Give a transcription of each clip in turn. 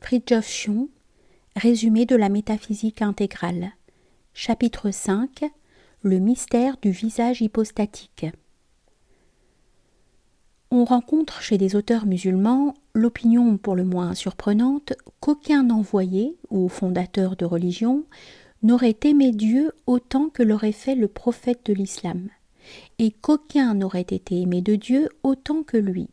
Fridtjof Schuon, résumé de la métaphysique intégrale. Chapitre 5. Le mystère du visage hypostatique. On rencontre chez des auteurs musulmans l'opinion pour le moins surprenante qu'aucun envoyé ou fondateur de religion n'aurait aimé Dieu autant que l'aurait fait le prophète de l'islam, et qu'aucun n'aurait été aimé de Dieu autant que lui.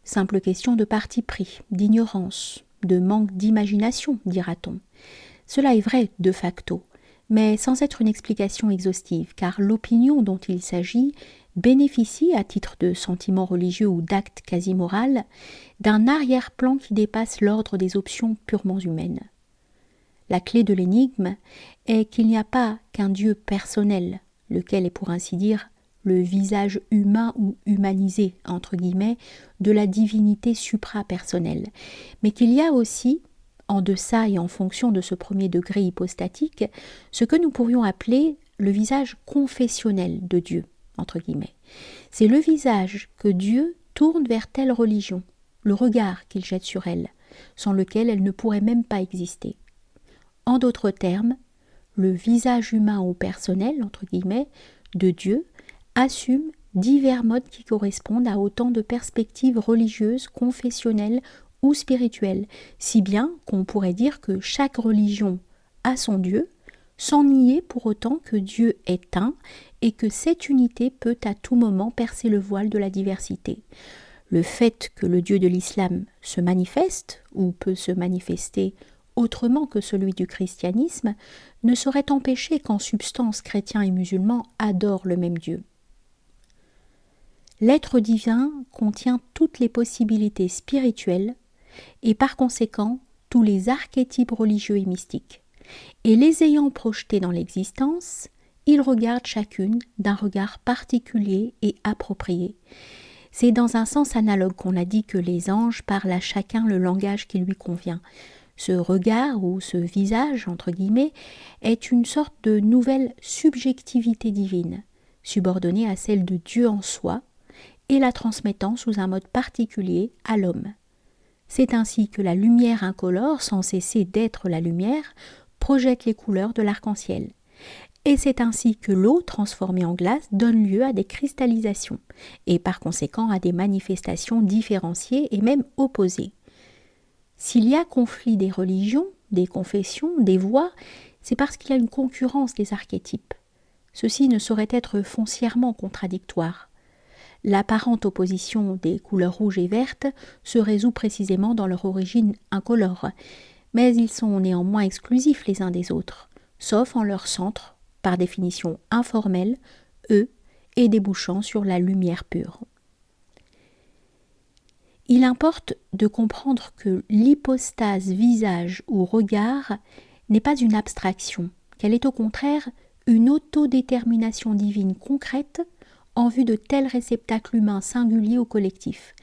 Simple question de parti pris, d'ignorance, de manque d'imagination, dira-t-on. Cela est vrai de facto, mais sans être une explication exhaustive, car l'opinion dont il s'agit bénéficie, à titre de sentiment religieux ou d'acte quasi moral, d'un arrière-plan qui dépasse l'ordre des options purement humaines. La clé de l'énigme est qu'il n'y a pas qu'un Dieu personnel, lequel est pour ainsi dire le visage humain ou humanisé, entre guillemets, de la divinité suprapersonnelle, mais qu'il y a aussi, en deçà et en fonction de ce premier degré hypostatique, ce que nous pourrions appeler le visage confessionnel de Dieu, entre guillemets. C'est le visage que Dieu tourne vers telle religion, le regard qu'il jette sur elle, sans lequel elle ne pourrait même pas exister. En d'autres termes, le visage humain ou personnel, entre guillemets, de Dieu assume divers modes qui correspondent à autant de perspectives religieuses, confessionnelles ou spirituelles, si bien qu'on pourrait dire que chaque religion a son Dieu, sans nier pour autant que Dieu est un et que cette unité peut à tout moment percer le voile de la diversité. Le fait que le Dieu de l'islam se manifeste, ou peut se manifester autrement que celui du christianisme, ne saurait empêcher qu'en substance chrétiens et musulmans adorent le même Dieu. L'être divin contient toutes les possibilités spirituelles et par conséquent tous les archétypes religieux et mystiques. Et les ayant projetés dans l'existence, il regarde chacune d'un regard particulier et approprié. C'est dans un sens analogue qu'on a dit que les anges parlent à chacun le langage qui lui convient. Ce regard ou ce visage, entre guillemets, est une sorte de nouvelle subjectivité divine, subordonnée à celle de Dieu en soi, et la transmettant sous un mode particulier à l'homme. C'est ainsi que la lumière incolore, sans cesser d'être la lumière, projette les couleurs de l'arc-en-ciel. Et c'est ainsi que l'eau, transformée en glace, donne lieu à des cristallisations, et par conséquent à des manifestations différenciées et même opposées. S'il y a conflit des religions, des confessions, des voies, c'est parce qu'il y a une concurrence des archétypes. Ceci ne saurait être foncièrement contradictoire. L'apparente opposition des couleurs rouges et vertes se résout précisément dans leur origine incolore, mais ils sont néanmoins exclusifs les uns des autres, sauf en leur centre, par définition informelle, eux, et débouchant sur la lumière pure. Il importe de comprendre que l'hypostase visage ou regard n'est pas une abstraction, qu'elle est au contraire une autodétermination divine concrète en vue de tels réceptacles humains singuliers au collectif,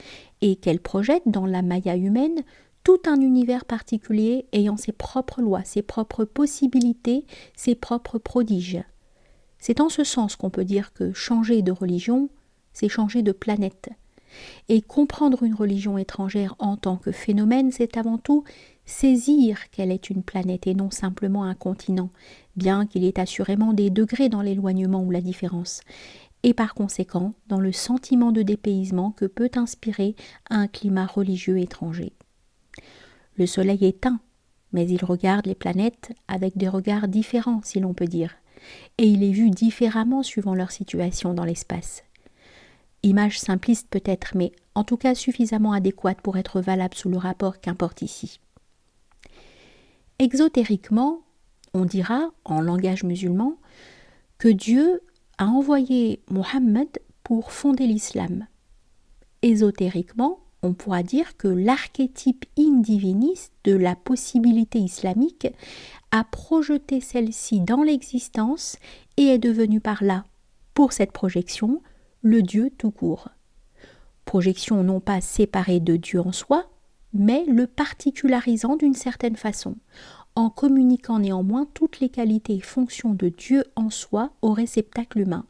et qu'elle projette dans la maya humaine tout un univers particulier ayant ses propres lois, ses propres possibilités, ses propres prodiges. C'est en ce sens qu'on peut dire que changer de religion, c'est changer de planète. Et comprendre une religion étrangère en tant que phénomène, c'est avant tout saisir qu'elle est une planète et non simplement un continent, bien qu'il y ait assurément des degrés dans l'éloignement ou la différence, et par conséquent dans le sentiment de dépaysement que peut inspirer un climat religieux étranger. Le soleil est un, mais il regarde les planètes avec des regards différents, si l'on peut dire, et il est vu différemment suivant leur situation dans l'espace. Image simpliste peut-être, mais en tout cas suffisamment adéquate pour être valable sous le rapport qu'importe ici. Exotériquement, on dira, en langage musulman, que Dieu a envoyé Mohammed pour fonder l'islam. Ésotériquement, on pourra dire que l'archétype in divinis de la possibilité islamique a projeté celle-ci dans l'existence et est devenu par là, pour cette projection, le Dieu tout court. Projection non pas séparée de Dieu en soi, mais le particularisant d'une certaine façon, en communiquant néanmoins toutes les qualités et fonctions de Dieu en soi au réceptacle humain,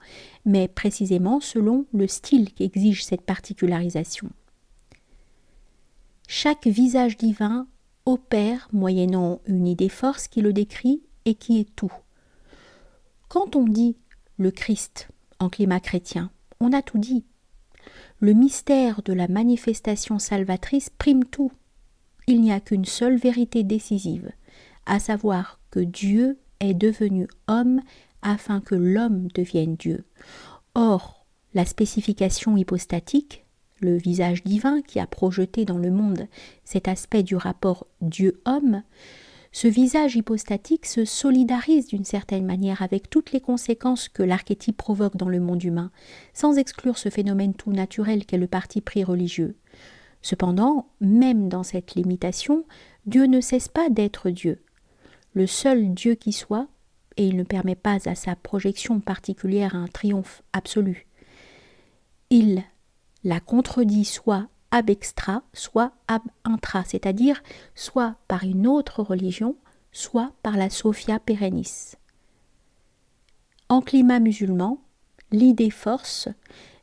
mais précisément selon le style qu'exige cette particularisation. chaque visage divin opère moyennant une idée force qui le décrit et qui est tout. Quand on dit le Christ en climat chrétien, on a tout dit. Le mystère de la manifestation salvatrice prime tout. Il n'y a qu'une seule vérité décisive, à savoir que Dieu est devenu homme afin que l'homme devienne Dieu. Or, la spécification hypostatique, le visage divin qui a projeté dans le monde cet aspect du rapport Dieu-homme, ce visage hypostatique se solidarise d'une certaine manière avec toutes les conséquences que l'archétype provoque dans le monde humain, sans exclure ce phénomène tout naturel qu'est le parti pris religieux. Cependant, même dans cette limitation, Dieu ne cesse pas d'être Dieu. Le seul Dieu qui soit, et il ne permet pas à sa projection particulière un triomphe absolu. Il la contredit soit ab extra, soit ab intra, c'est-à-dire soit par une autre religion, soit par la Sophia Perennis. En climat musulman, l'idée force,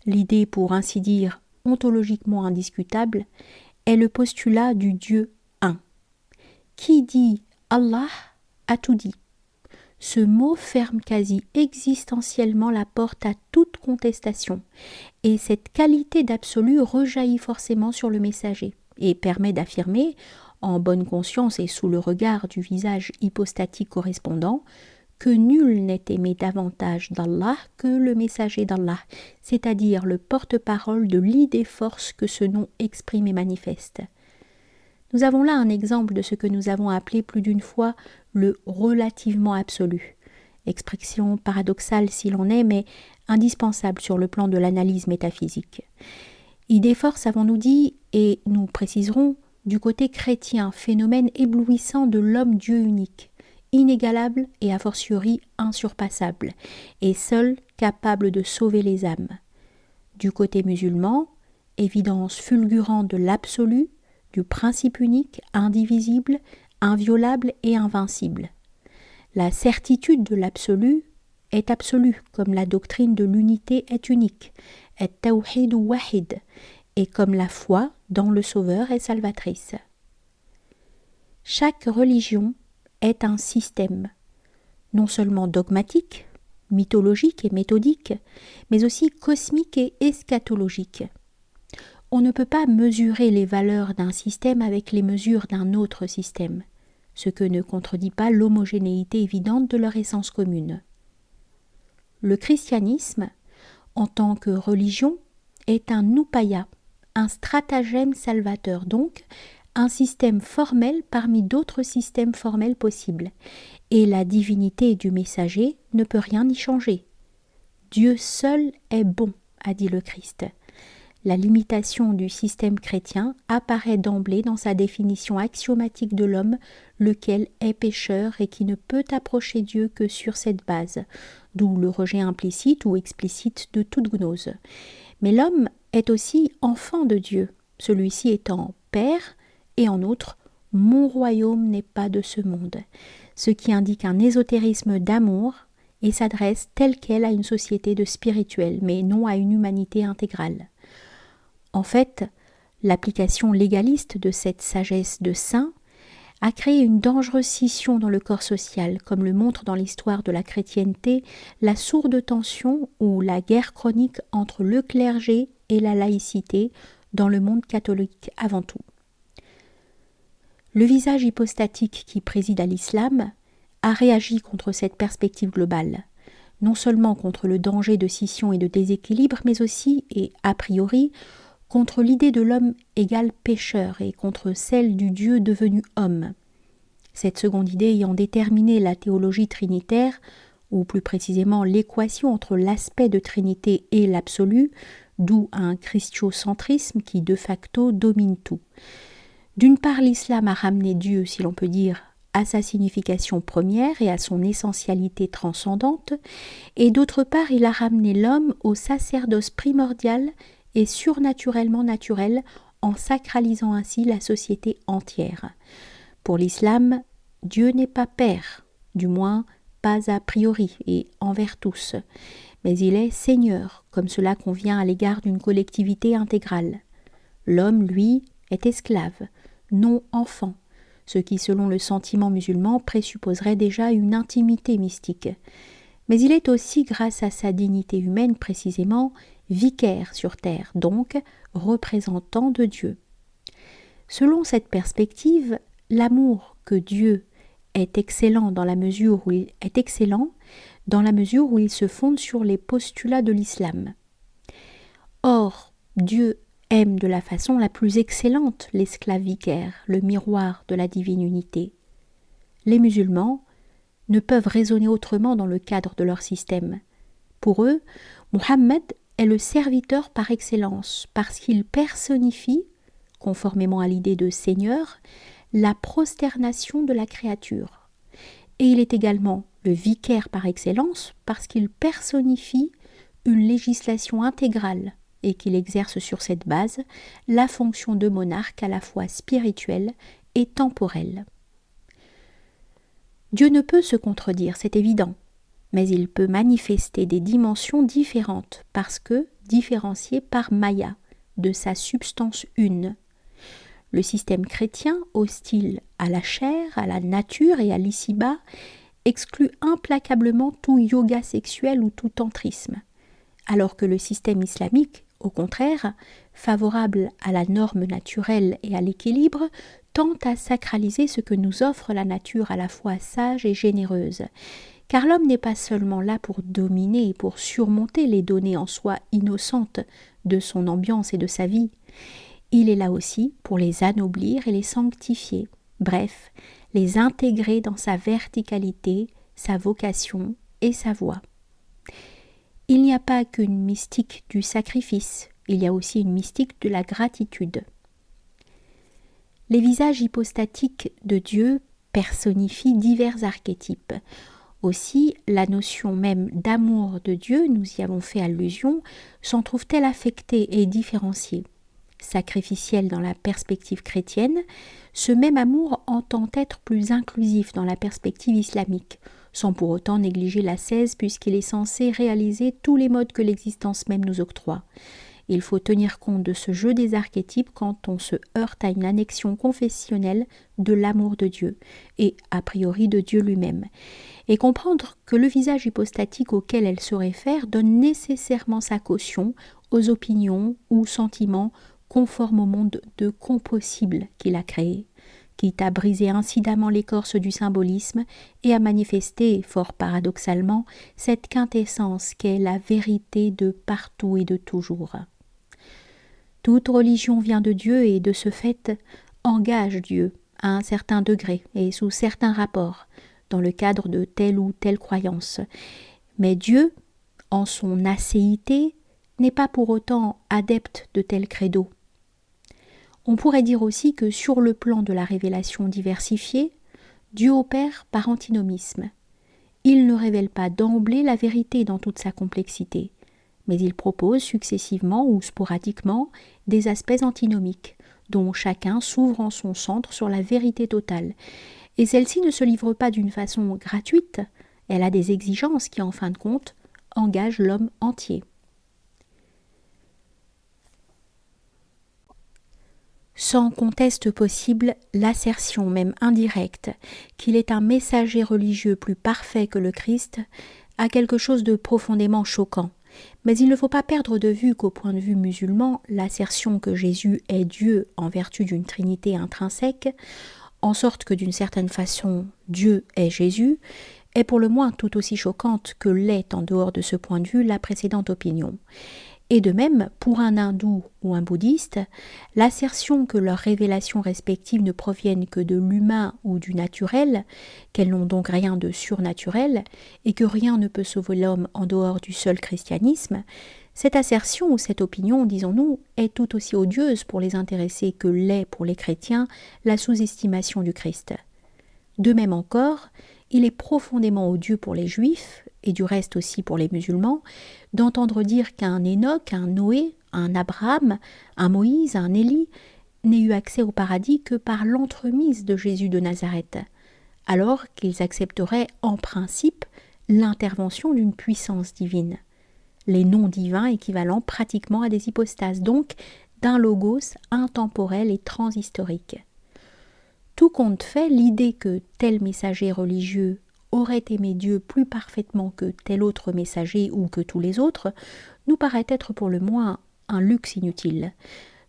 l'idée pour ainsi dire ontologiquement indiscutable, est le postulat du Dieu un. Qui dit Allah a tout dit. Ce mot ferme quasi existentiellement la porte à toute contestation, et cette qualité d'absolu rejaillit forcément sur le messager, et permet d'affirmer, en bonne conscience et sous le regard du visage hypostatique correspondant, que nul n'est aimé davantage d'Allah que le messager d'Allah, c'est-à-dire le porte-parole de l'idée force que ce nom exprime et manifeste. Nous avons là un exemple de ce que nous avons appelé plus d'une fois le relativement absolu. Expression paradoxale s'il en est, mais indispensable sur le plan de l'analyse métaphysique. Idée force, avons-nous dit, et nous préciserons, du côté chrétien, phénomène éblouissant de l'homme-dieu unique, inégalable et a fortiori insurpassable, et seul capable de sauver les âmes. Du côté musulman, évidence fulgurante de l'absolu, du principe unique, indivisible, inviolable et invincible. La certitude de l'absolu est absolue, comme la doctrine de l'unité est unique, est tawhid ou wahid, et comme la foi dans le Sauveur est salvatrice. Chaque religion est un système, non seulement dogmatique, mythologique et méthodique, mais aussi cosmique et eschatologique. On ne peut pas mesurer les valeurs d'un système avec les mesures d'un autre système, ce que ne contredit pas l'homogénéité évidente de leur essence commune. Le christianisme, en tant que religion, est un upaya, un stratagème salvateur, donc un système formel parmi d'autres systèmes formels possibles, et la divinité du messager ne peut rien y changer. Dieu seul est bon, a dit le Christ. La limitation du système chrétien apparaît d'emblée dans sa définition axiomatique de l'homme, lequel est pécheur et qui ne peut approcher Dieu que sur cette base, d'où le rejet implicite ou explicite de toute gnose. Mais l'homme est aussi enfant de Dieu, celui-ci étant père, et en outre, mon royaume n'est pas de ce monde, ce qui indique un ésotérisme d'amour et s'adresse tel quel à une société de spirituel, mais non à une humanité intégrale. En fait, l'application légaliste de cette sagesse de saint a créé une dangereuse scission dans le corps social, comme le montre dans l'histoire de la chrétienté la sourde tension ou la guerre chronique entre le clergé et la laïcité dans le monde catholique avant tout. Le visage hypostatique qui préside à l'islam a réagi contre cette perspective globale, non seulement contre le danger de scission et de déséquilibre, mais aussi, et a priori, contre l'idée de l'homme égal pécheur et contre celle du Dieu devenu homme. Cette seconde idée ayant déterminé la théologie trinitaire, ou plus précisément l'équation entre l'aspect de Trinité et l'absolu, d'où un christiocentrisme qui de facto domine tout. D'une part, l'islam a ramené Dieu, si l'on peut dire, à sa signification première et à son essentialité transcendante, et d'autre part, il a ramené l'homme au sacerdoce primordial et surnaturellement naturel, en sacralisant ainsi la société entière. Pour l'islam, Dieu n'est pas père, du moins pas a priori et envers tous, mais il est Seigneur, comme cela convient à l'égard d'une collectivité intégrale. L'homme, lui, est esclave, non enfant, ce qui, selon le sentiment musulman, présupposerait déjà une intimité mystique. Mais il est aussi, grâce à sa dignité humaine précisément, vicaire sur terre, donc représentant de Dieu. Selon cette perspective, l'amour que Dieu est excellent dans la mesure où il se fonde sur les postulats de l'islam. Or, Dieu aime de la façon la plus excellente l'esclave vicaire, le miroir de la divine unité. Les musulmans ne peuvent raisonner autrement dans le cadre de leur système. Pour eux, Mohammed est le serviteur par excellence parce qu'il personnifie, conformément à l'idée de Seigneur, la prosternation de la créature. Et il est également le vicaire par excellence parce qu'il personnifie une législation intégrale et qu'il exerce sur cette base la fonction de monarque à la fois spirituelle et temporelle. Dieu ne peut se contredire, c'est évident, mais il peut manifester des dimensions différentes parce que différenciées par Maya, de sa substance une. Le système chrétien, hostile à la chair, à la nature et à l'ici-bas, exclut implacablement tout yoga sexuel ou tout tantrisme, alors que le système islamique, au contraire, favorable à la norme naturelle et à l'équilibre, tente à sacraliser ce que nous offre la nature à la fois sage et généreuse. Car l'homme n'est pas seulement là pour dominer et pour surmonter les données en soi innocentes de son ambiance et de sa vie. Il est là aussi pour les anoblir et les sanctifier, bref, les intégrer dans sa verticalité, sa vocation et sa voie. Il n'y a pas qu'une mystique du sacrifice, il y a aussi une mystique de la gratitude. Les visages hypostatiques de Dieu personnifient divers archétypes. Aussi, la notion même d'amour de Dieu, nous y avons fait allusion, s'en trouve-t-elle affectée et différenciée. Sacrificielle dans la perspective chrétienne, ce même amour entend être plus inclusif dans la perspective islamique, sans pour autant négliger l'ascèse puisqu'il est censé réaliser tous les modes que l'existence même nous octroie. Il faut tenir compte de ce jeu des archétypes quand on se heurte à une annexion confessionnelle de l'amour de Dieu, et a priori de Dieu lui-même, et comprendre que le visage hypostatique auquel elle se réfère donne nécessairement sa caution aux opinions ou sentiments conformes au monde de compossible qu'il a créé, quitte à briser incidemment l'écorce du symbolisme et à manifester, fort paradoxalement, cette quintessence qu'est la vérité de partout et de toujours. Toute religion vient de Dieu et, de ce fait, engage Dieu à un certain degré et sous certains rapports, dans le cadre de telle ou telle croyance. Mais Dieu, en son acéité, n'est pas pour autant adepte de tel credo. On pourrait dire aussi que sur le plan de la révélation diversifiée, Dieu opère par antinomisme. Il ne révèle pas d'emblée la vérité dans toute sa complexité, mais il propose successivement ou sporadiquement des aspects antinomiques, dont chacun s'ouvre en son centre sur la vérité totale. Et celle-ci ne se livre pas d'une façon gratuite, elle a des exigences qui, en fin de compte, engagent l'homme entier. Sans conteste possible l'assertion, même indirecte, qu'il est un messager religieux plus parfait que le Christ, a quelque chose de profondément choquant. Mais il ne faut pas perdre de vue qu'au point de vue musulman, l'assertion que Jésus est Dieu en vertu d'une trinité intrinsèque, en sorte que d'une certaine façon Dieu est Jésus, est pour le moins tout aussi choquante que l'est en dehors de ce point de vue la précédente opinion. Et de même, pour un hindou ou un bouddhiste, l'assertion que leurs révélations respectives ne proviennent que de l'humain ou du naturel, qu'elles n'ont donc rien de surnaturel, et que rien ne peut sauver l'homme en dehors du seul christianisme, cette assertion ou cette opinion, disons-nous, est tout aussi odieuse pour les intéressés que l'est pour les chrétiens la sous-estimation du Christ. De même encore, il est profondément odieux pour les Juifs, et du reste aussi pour les musulmans, d'entendre dire qu'un Enoch, un Noé, un Abraham, un Moïse, un Élie n'aient eu accès au paradis que par l'entremise de Jésus de Nazareth, alors qu'ils accepteraient en principe l'intervention d'une puissance divine. Les noms divins équivalent pratiquement à des hypostases, donc d'un logos intemporel et transhistorique. Tout compte fait, l'idée que tel messager religieux aurait aimé Dieu plus parfaitement que tel autre messager ou que tous les autres nous paraît être pour le moins un luxe inutile.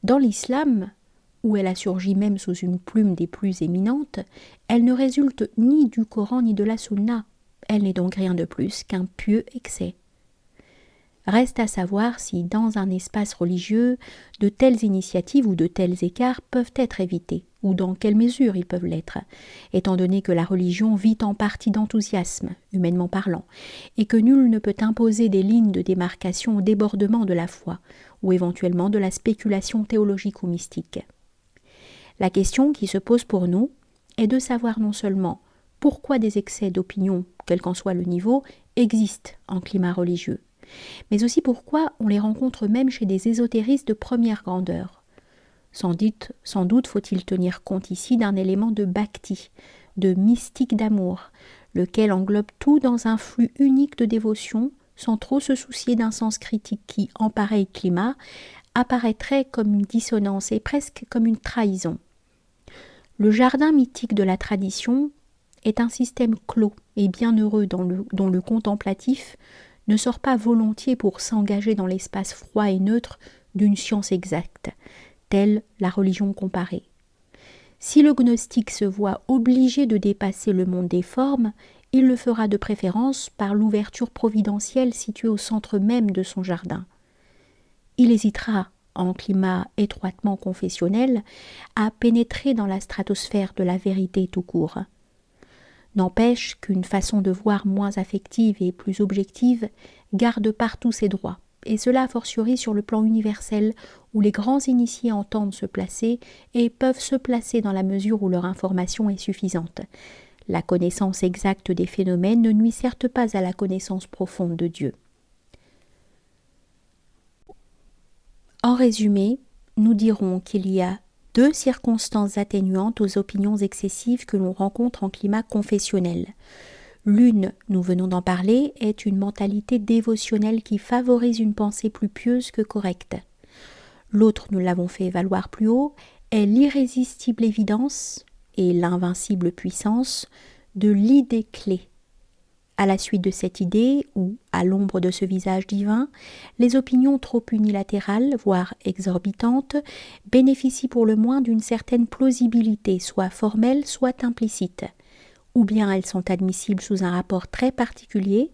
Dans l'islam, où elle a surgi même sous une plume des plus éminentes, elle ne résulte ni du Coran ni de la Sunna. Elle n'est donc rien de plus qu'un pieux excès. Reste à savoir si, dans un espace religieux, de telles initiatives ou de tels écarts peuvent être évités, ou dans quelle mesure ils peuvent l'être, étant donné que la religion vit en partie d'enthousiasme, humainement parlant, et que nul ne peut imposer des lignes de démarcation au débordement de la foi, ou éventuellement de la spéculation théologique ou mystique. La question qui se pose pour nous est de savoir non seulement pourquoi des excès d'opinion, quel qu'en soit le niveau, existent en climat religieux, mais aussi pourquoi on les rencontre même chez des ésotéristes de première grandeur. Sans doute faut-il tenir compte ici d'un élément de bhakti, de mystique d'amour, lequel englobe tout dans un flux unique de dévotion, sans trop se soucier d'un sens critique qui, en pareil climat, apparaîtrait comme une dissonance et presque comme une trahison. Le jardin mythique de la tradition est un système clos et bienheureux dont le contemplatif ne sort pas volontiers pour s'engager dans l'espace froid et neutre d'une science exacte, telle la religion comparée. Si le gnostique se voit obligé de dépasser le monde des formes, il le fera de préférence par l'ouverture providentielle située au centre même de son jardin. Il hésitera, en climat étroitement confessionnel, à pénétrer dans la stratosphère de la vérité tout court. N'empêche qu'une façon de voir moins affective et plus objective garde partout ses droits, et cela a fortiori sur le plan universel où les grands initiés entendent se placer et peuvent se placer dans la mesure où leur information est suffisante. La connaissance exacte des phénomènes ne nuit certes pas à la connaissance profonde de Dieu. En résumé, nous dirons qu'il y a deux circonstances atténuantes aux opinions excessives que l'on rencontre en climat confessionnel. L'une, nous venons d'en parler, est une mentalité dévotionnelle qui favorise une pensée plus pieuse que correcte. L'autre, nous l'avons fait valoir plus haut, est l'irrésistible évidence et l'invincible puissance de l'idée clé. À la suite de cette idée, ou à l'ombre de ce visage divin, les opinions trop unilatérales, voire exorbitantes, bénéficient pour le moins d'une certaine plausibilité, soit formelle, soit implicite. Ou bien elles sont admissibles sous un rapport très particulier,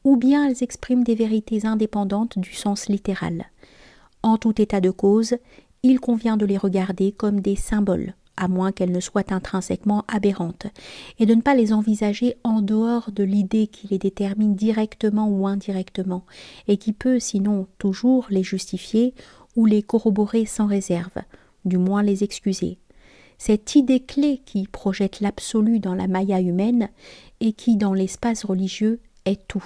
ou bien elles expriment des vérités indépendantes du sens littéral. En tout état de cause, il convient de les regarder comme des symboles, à moins qu'elles ne soient intrinsèquement aberrantes, et de ne pas les envisager en dehors de l'idée qui les détermine directement ou indirectement, et qui peut, sinon toujours, les justifier ou les corroborer sans réserve, du moins les excuser. Cette idée clé qui projette l'absolu dans la maya humaine et qui, dans l'espace religieux, est tout.